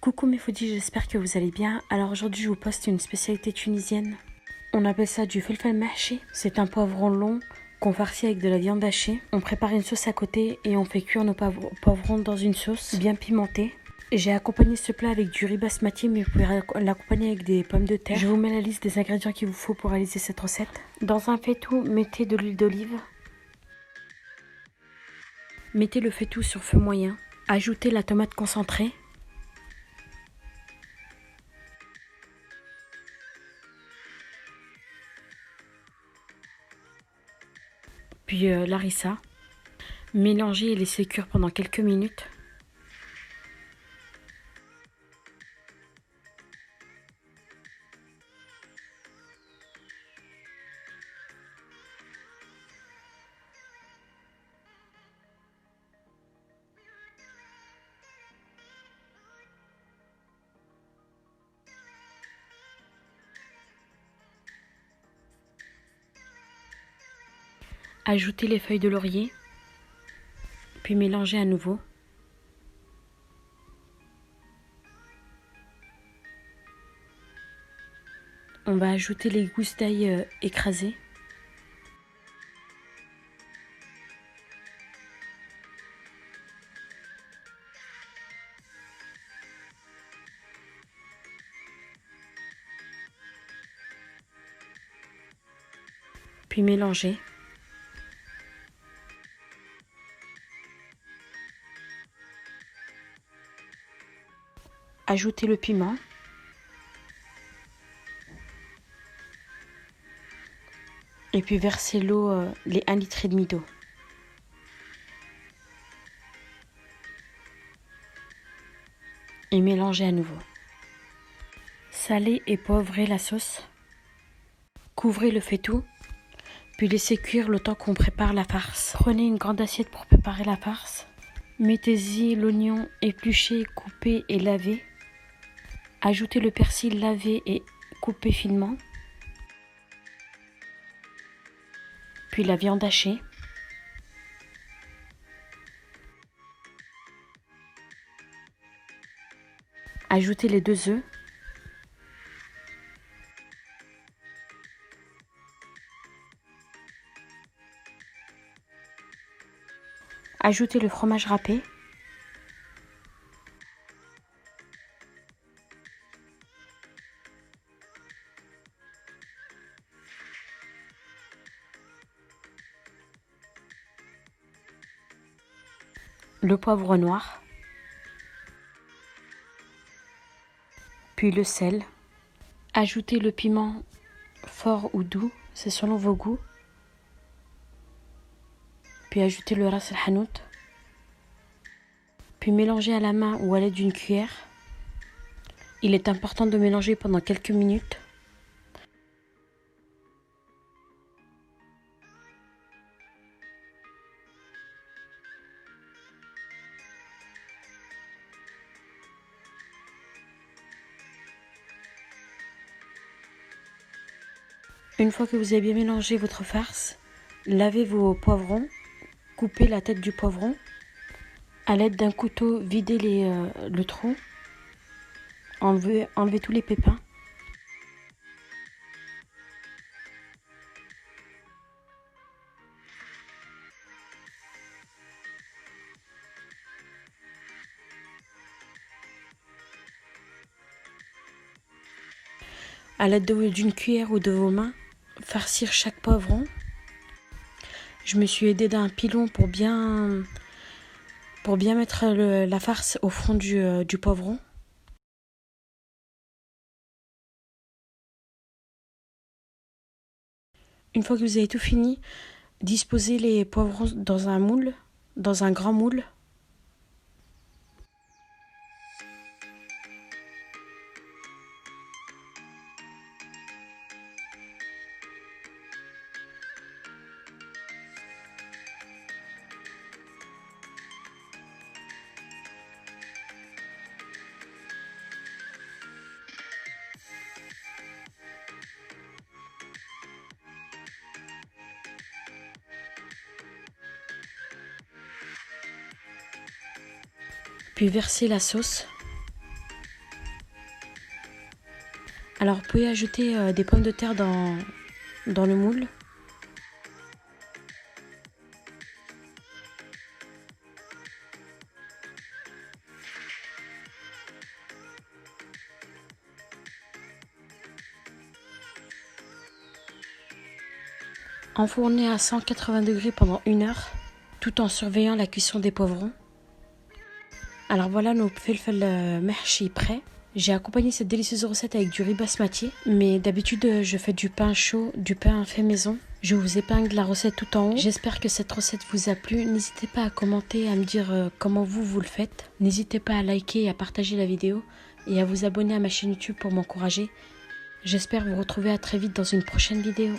Coucou mes foodies, j'espère que vous allez bien. Alors aujourd'hui je vous poste une spécialité tunisienne. On appelle ça du felfel mahchi. C'est un poivron long qu'on farcit avec de la viande hachée. On prépare une sauce à côté et on fait cuire nos poivrons dans une sauce bien pimentée. J'ai accompagné ce plat avec du riz basmati, mais vous pouvez l'accompagner avec des pommes de terre. Je vous mets la liste des ingrédients qu'il vous faut pour réaliser cette recette. Dans un faitout, mettez de l'huile d'olive. Mettez le faitout sur feu moyen. Ajoutez la tomate concentrée. Puis l'harissa. Mélangez et laissez cuire pendant quelques minutes. Ajoutez les feuilles de laurier, puis mélangez à nouveau. On va ajouter les gousses d'ail écrasées. Puis mélanger. Ajoutez le piment. Et puis versez l'eau, les 1,5 litre d'eau. Et mélangez à nouveau. Salez et poivrez la sauce. Couvrez le faitout. Puis laissez cuire le temps qu'on prépare la farce. Prenez une grande assiette pour préparer la farce. Mettez-y l'oignon épluché, coupé et lavé. Ajoutez le persil lavé et coupé finement. Puis la viande hachée. Ajoutez les 2 œufs. Ajoutez le fromage râpé. Le poivre noir. Puis le sel. Ajoutez le piment fort ou doux, c'est selon vos goûts. Puis ajoutez le ras el hanout. Puis mélangez à la main ou à l'aide d'une cuillère. Il est important de mélanger pendant quelques minutes. Une fois que vous avez bien mélangé votre farce, lavez vos poivrons, coupez la tête du poivron. À l'aide d'un couteau, videz le trou, enlevez tous les pépins. À l'aide d'une cuillère ou de vos mains, farcir chaque poivron. Je me suis aidée d'un pilon pour bien mettre la farce au fond du poivron. Une fois que vous avez tout fini, disposez les poivrons dans un moule, dans un grand moule. Puis versez la sauce. Alors vous pouvez ajouter des pommes de terre dans le moule. Enfourner à 180 degrés pendant 1 heure, tout en surveillant la cuisson des poivrons. Alors voilà nos felfel mahchi prêts. J'ai accompagné cette délicieuse recette avec du riz basmati, mais d'habitude je fais du pain chaud, du pain fait maison. Je vous épingle la recette tout en haut. J'espère que cette recette vous a plu. N'hésitez pas à commenter, à me dire comment vous le faites. N'hésitez pas à liker et à partager la vidéo et à vous abonner à ma chaîne YouTube pour m'encourager. J'espère vous retrouver à très vite dans une prochaine vidéo.